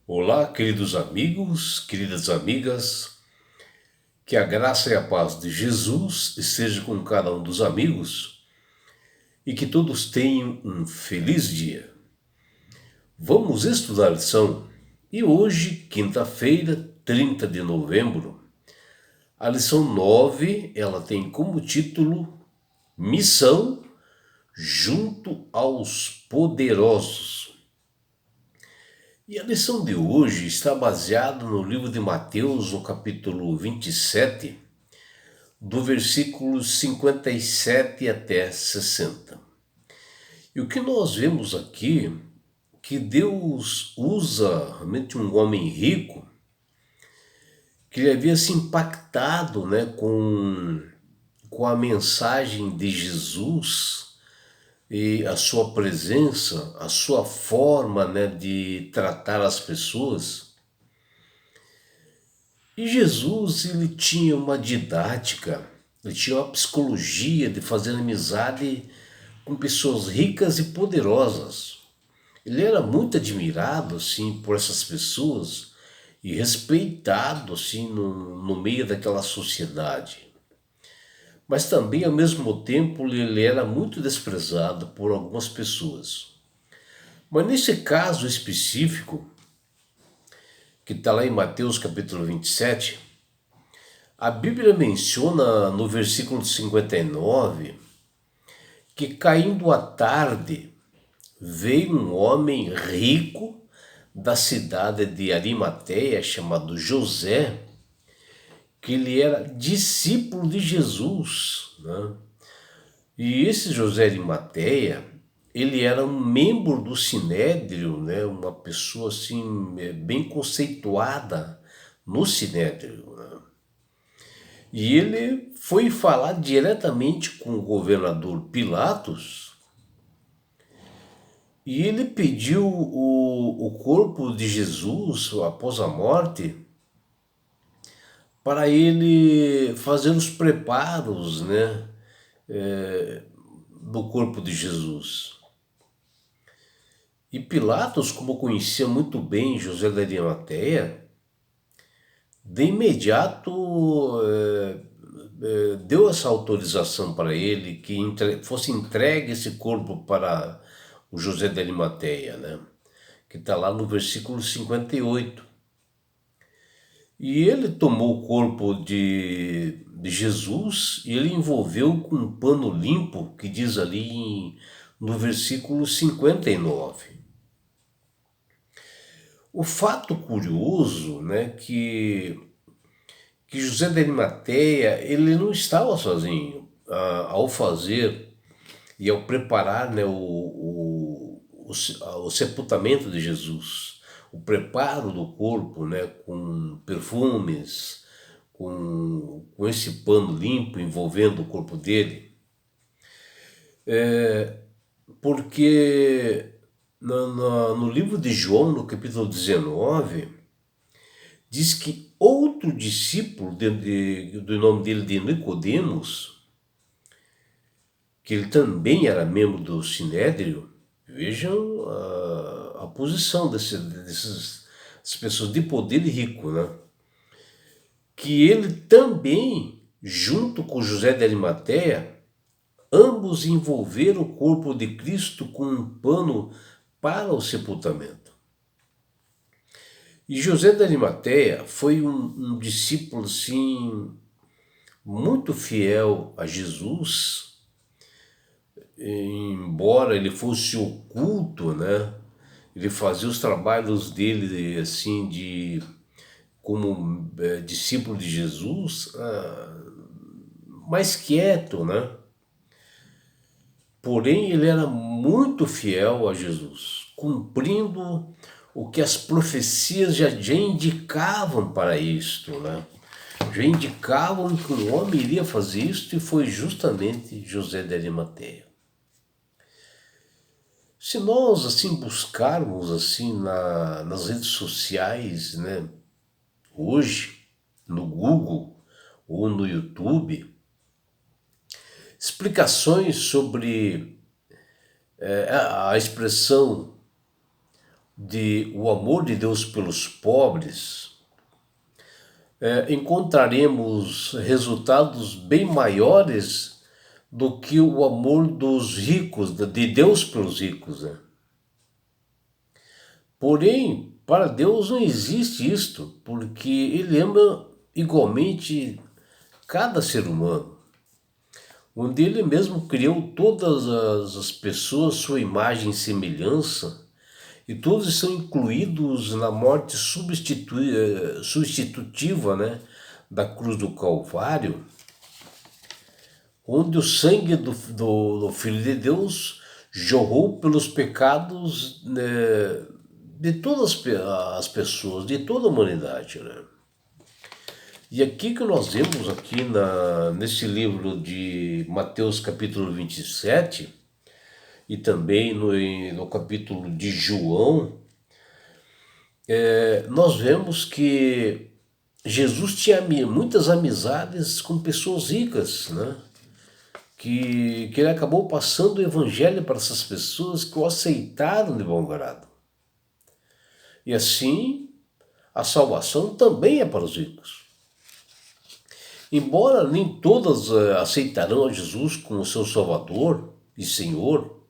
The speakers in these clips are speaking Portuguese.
Olá, queridos amigos, queridas amigas, que a graça e a paz de Jesus esteja com cada um dos amigos e que todos tenham um feliz dia. Vamos estudar a lição e hoje, quinta-feira, 30 de novembro, a lição 9, ela tem como título Missão junto aos poderosos. E a lição de hoje está baseada no livro de Mateus, no capítulo 27, do versículo 57 até 60. E o que nós vemos aqui, que Deus usa realmente um homem rico, que ele havia se impactado, né, com a mensagem de Jesus e a sua presença, a sua forma, né, de tratar as pessoas. E Jesus, ele tinha uma didática, ele tinha uma psicologia de fazer amizade com pessoas ricas e poderosas. Ele era muito admirado, assim, por essas pessoas e respeitado, assim, no meio daquela sociedade. Mas também, ao mesmo tempo, ele era muito desprezado por algumas pessoas. Mas nesse caso específico, que está lá em Mateus capítulo 27, a Bíblia menciona no versículo 59 que caindo a tarde veio um homem rico da cidade de Arimateia, chamado José, que ele era discípulo de Jesus, né? E esse José de Arimateia, ele era um membro do Sinédrio, né? Uma pessoa assim bem conceituada no Sinédrio, né? E ele foi falar diretamente com o governador Pilatos e ele pediu o corpo de Jesus após a morte para ele fazer os preparos, né, do corpo de Jesus. E Pilatos, como conhecia muito bem José da Arimateia, de imediato deu essa autorização para ele que fosse entregue esse corpo para o José de Arimateia, né? Que está lá no versículo 58. E ele tomou o corpo de Jesus e ele envolveu com um pano limpo, que diz ali no versículo 59. O fato curioso, né, que José de Arimateia, ele não estava sozinho ao fazer e ao preparar, né, o sepultamento de Jesus, o preparo do corpo, né, com perfumes, com esse pano limpo envolvendo o corpo dele, porque no livro de João, no capítulo 19, diz que outro discípulo do nome dele de Nicodemos, que ele também era membro do Sinédrio. Vejam a posição dessas pessoas de poder e rico, né? Que ele também, junto com José de Arimateia, ambos envolveram o corpo de Cristo com um pano para o sepultamento. E José de Arimateia foi um discípulo, assim, muito fiel a Jesus, embora ele fosse oculto, né? Ele fazia os trabalhos dele, assim, como discípulo de Jesus, mais quieto, né? Porém, ele era muito fiel a Jesus, cumprindo o que as profecias já indicavam para isto, né? Já indicavam que um homem iria fazer isto e foi justamente José de Arimateia. Se nós assim buscarmos assim nas redes sociais, né, hoje, no Google ou no YouTube, explicações sobre a expressão de o amor de Deus pelos pobres, encontraremos resultados bem maiores do que o amor dos ricos, de Deus pelos ricos, né? Porém, para Deus não existe isto, porque Ele ama igualmente cada ser humano, onde Ele mesmo criou todas as pessoas, sua imagem e semelhança, e todos são incluídos na morte substitutiva, né, da cruz do Calvário, onde o sangue do Filho de Deus jorrou pelos pecados, né, de todas as pessoas, de toda a humanidade, né? E aqui que nós vemos aqui nesse livro de Mateus capítulo 27 e também no capítulo de João, nós vemos que Jesus tinha muitas amizades com pessoas ricas, né? Que ele acabou passando o evangelho para essas pessoas que o aceitaram de bom grado. E assim, a salvação também é para os ricos. Embora nem todas aceitarão a Jesus como seu Salvador e Senhor,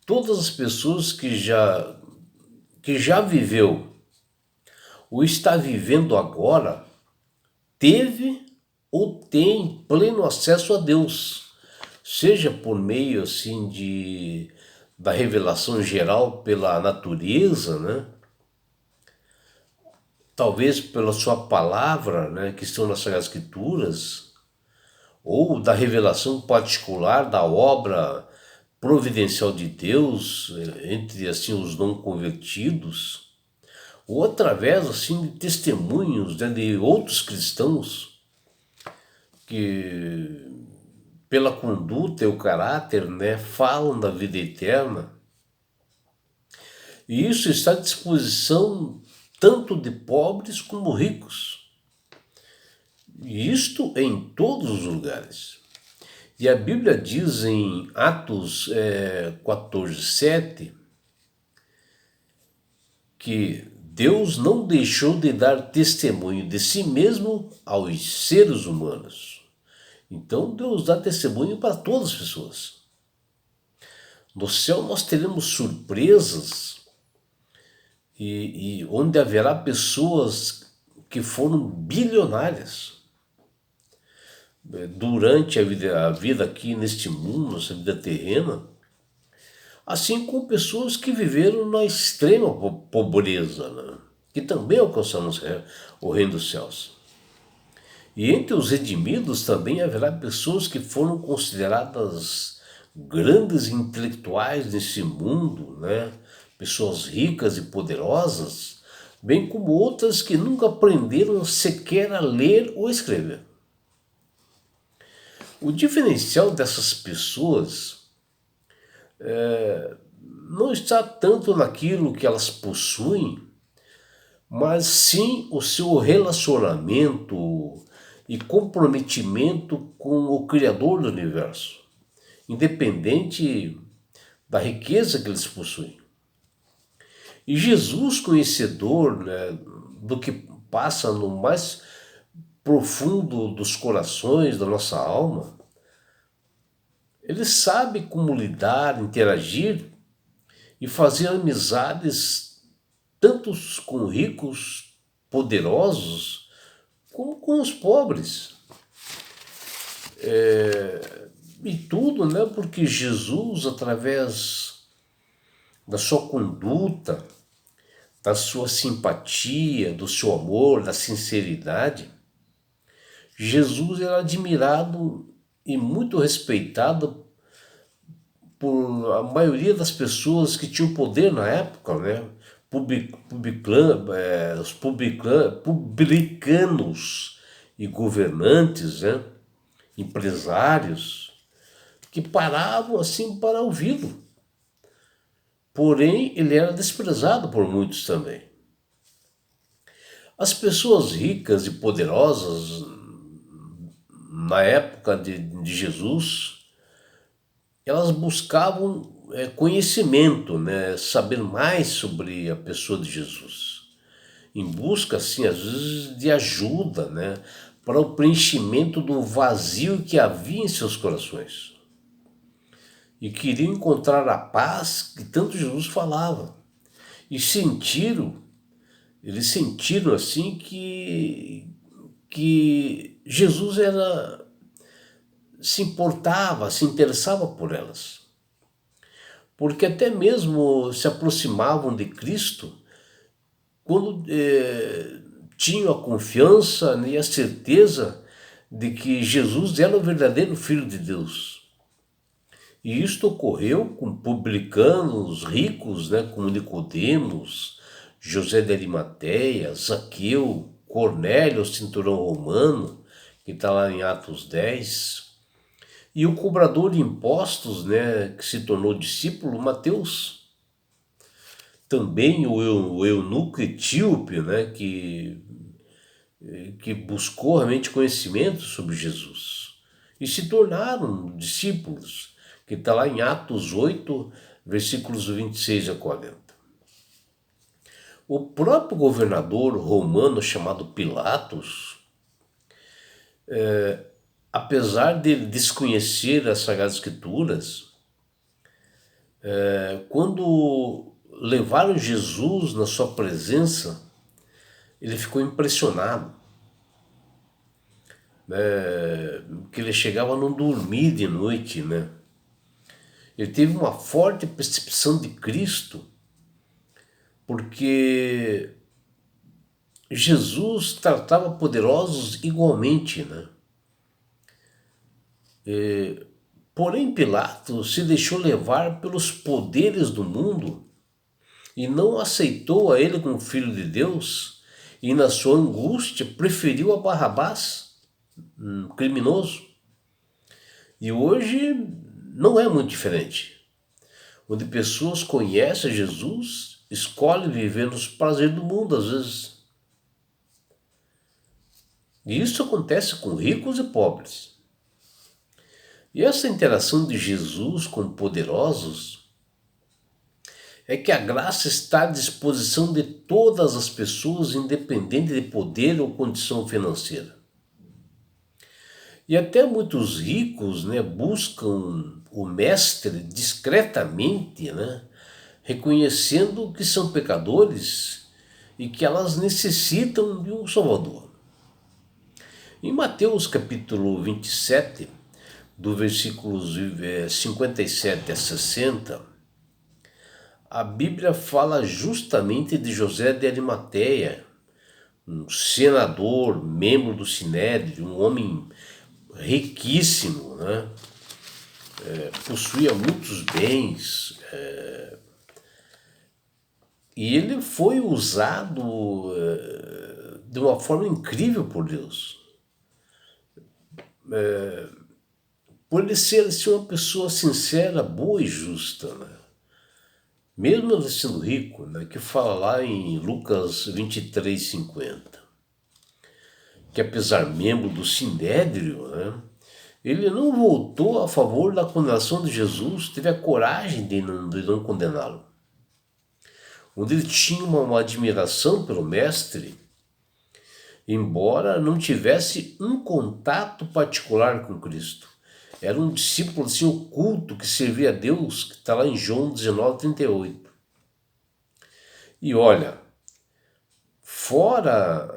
todas as pessoas que já viveu ou está vivendo agora, teve ou tem pleno acesso a Deus, seja por meio assim da revelação geral pela natureza, né? Talvez pela sua palavra, né, que estão nas Sagradas Escrituras, ou da revelação particular da obra providencial de Deus entre assim os não convertidos, ou através assim de testemunhos, né, de outros cristãos que pela conduta e o caráter, né, falam da vida eterna. E isso está à disposição tanto de pobres como ricos. E isto em todos os lugares. E a Bíblia diz em Atos 14:7 que Deus não deixou de dar testemunho de si mesmo aos seres humanos. Então Deus dá testemunho para todas as pessoas. No céu nós teremos surpresas e onde haverá pessoas que foram bilionárias durante a vida aqui neste mundo, essa vida terrena, assim como pessoas que viveram na extrema pobreza, né? Que também alcançaram o reino dos céus. E entre os redimidos também haverá pessoas que foram consideradas grandes intelectuais nesse mundo, né? Pessoas ricas e poderosas, bem como outras que nunca aprenderam sequer a ler ou escrever. O diferencial dessas pessoas não está tanto naquilo que elas possuem, mas sim o seu relacionamento e comprometimento com o Criador do universo, independente da riqueza que eles possuem. E Jesus, conhecedor, né, do que passa no mais profundo dos corações, da nossa alma, ele sabe como lidar, interagir e fazer amizades tanto com ricos, poderosos, como com os pobres. E tudo, né? Porque Jesus, através da sua conduta, da sua simpatia, do seu amor, da sinceridade, Jesus era admirado e muito respeitado por a maioria das pessoas que tinham poder na época, né? Os publicanos e governantes, né? Empresários, que paravam assim para ouvi-lo. Porém, ele era desprezado por muitos também. As pessoas ricas e poderosas na época de Jesus, elas buscavam conhecimento, né? Saber mais sobre a pessoa de Jesus, em busca, assim, às vezes, de ajuda, né? Para o preenchimento do vazio que havia em seus corações. E queriam encontrar a paz que tanto Jesus falava. E eles sentiram assim que Jesus se importava, se interessava por elas. Porque até mesmo se aproximavam de Cristo quando tinham a confiança, né, e a certeza de que Jesus era o verdadeiro Filho de Deus. E isto ocorreu com publicanos ricos, né, como Nicodemos, José de Arimateia, Zaqueu, Cornélio, o cinturão romano, que está lá em Atos 10, e o cobrador de impostos, né, que se tornou discípulo, Mateus. Também o eunuco etíope, né, que buscou realmente conhecimento sobre Jesus e se tornaram discípulos, que está lá em Atos 8, versículos 26 a 40. O próprio governador romano chamado Pilatos, apesar de desconhecer as Sagradas Escrituras, quando levaram Jesus na sua presença, ele ficou impressionado, né, que ele chegava a não dormir de noite, né? Ele teve uma forte percepção de Cristo, porque Jesus tratava poderosos igualmente, né? Porém, Pilatos se deixou levar pelos poderes do mundo e não aceitou a ele como filho de Deus, e na sua angústia preferiu a Barrabás, um criminoso. E hoje não é muito diferente, onde pessoas conhecem Jesus, escolhem viver nos prazeres do mundo às vezes. E isso acontece com ricos e pobres. E essa interação de Jesus com poderosos é que a graça está à disposição de todas as pessoas, independente de poder ou condição financeira. E até muitos ricos, né, buscam o mestre discretamente, né, reconhecendo que são pecadores e que elas necessitam de um Salvador. Em Mateus capítulo 27, do versículos 57 a 60, a Bíblia fala justamente de José de Arimateia, um senador, membro do Sinédrio, um homem riquíssimo, né? Possuía muitos bens, e ele foi usado de uma forma incrível por Deus. Por ele ser assim, uma pessoa sincera, boa e justa, né? Mesmo ele sendo rico, né? Que fala lá em Lucas 23:50, que apesar membro do Sinédrio, né, ele não voltou a favor da condenação de Jesus, teve a coragem de não condená-lo. Onde ele tinha uma admiração pelo mestre, embora não tivesse um contato particular com Cristo. Era um discípulo assim, oculto que servia a Deus, que está lá em João 19:38. E olha, fora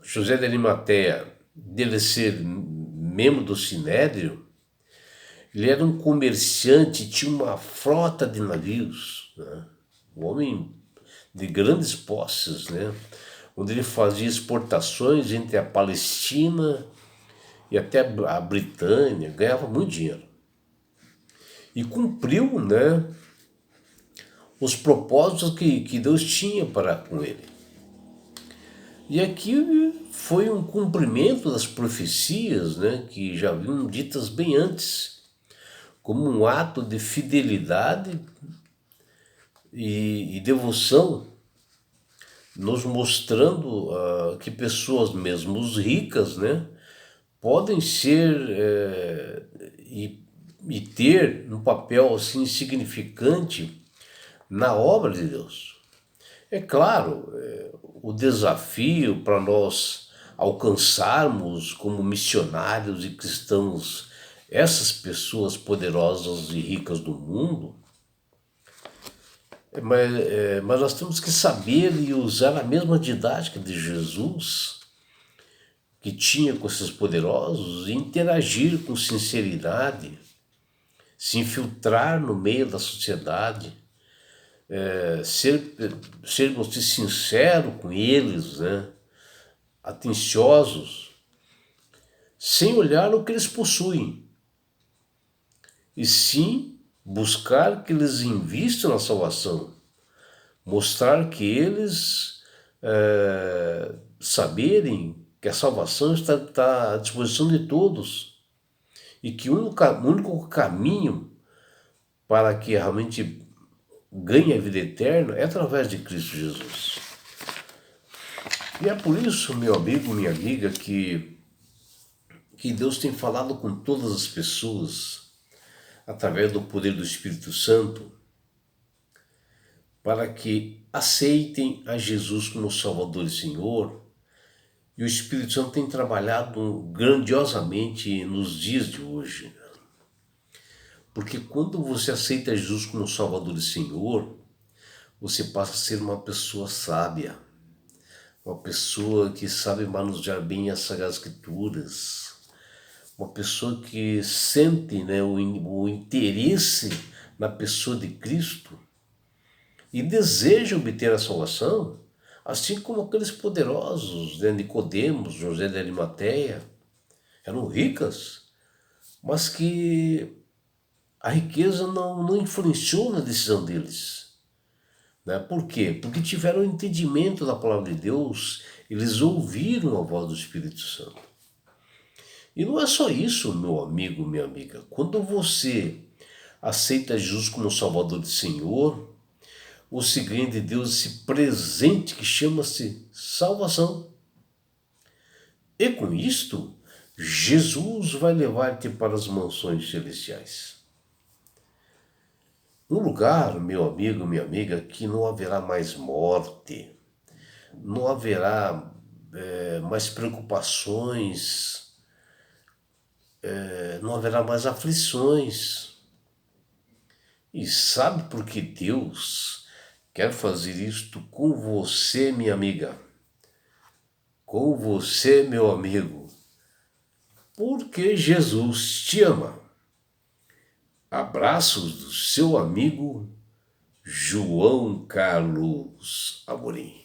José de Arimateia, dele ser membro do Sinédrio, ele era um comerciante, tinha uma frota de navios, né? Um homem de grandes posses, né? Onde ele fazia exportações entre a Palestina e até a Britânia, ganhava muito dinheiro. E cumpriu, né, os propósitos que Deus tinha para com ele. E aqui foi um cumprimento das profecias, né, que já haviam ditas bem antes, como um ato de fidelidade e devoção, nos mostrando que pessoas mesmo ricas, né, podem ser e e ter um papel assim significante na obra de Deus. É claro, o desafio para nós alcançarmos como missionários e cristãos essas pessoas poderosas e ricas do mundo, mas nós temos que saber e usar a mesma didática de Jesus, que tinha com esses poderosos, e interagir com sinceridade, se infiltrar no meio da sociedade, sermos sinceros com eles, né? Atenciosos, sem olhar o que eles possuem, e sim buscar que eles invistam na salvação, mostrar que eles saberem que a salvação está à disposição de todos e que o único caminho para que realmente ganhe a vida eterna é através de Cristo Jesus. E é por isso, meu amigo, minha amiga, que Deus tem falado com todas as pessoas através do poder do Espírito Santo para que aceitem a Jesus como Salvador e Senhor. E o Espírito Santo tem trabalhado grandiosamente nos dias de hoje. Porque quando você aceita Jesus como Salvador e Senhor, você passa a ser uma pessoa sábia, uma pessoa que sabe manusear bem as Sagradas Escrituras, uma pessoa que sente, né, o interesse na pessoa de Cristo e deseja obter a salvação, assim como aqueles poderosos, né, Nicodemos, José de Arimateia, eram ricas, mas que a riqueza não influenciou na decisão deles. Né? Por quê? Porque tiveram entendimento da palavra de Deus, eles ouviram a voz do Espírito Santo. E não é só isso, meu amigo, minha amiga. Quando você aceita Jesus como Salvador e Senhor, você ganha de Deus esse presente que chama-se salvação. E com isto, Jesus vai levar-te para as mansões celestiais. Um lugar, meu amigo, minha amiga, que não haverá mais morte, não haverá mais preocupações, não haverá mais aflições. E sabe por que Deus quer fazer isto com você, minha amiga? Com você, meu amigo? Porque Jesus te ama. Abraços do seu amigo João Carlos Amorim.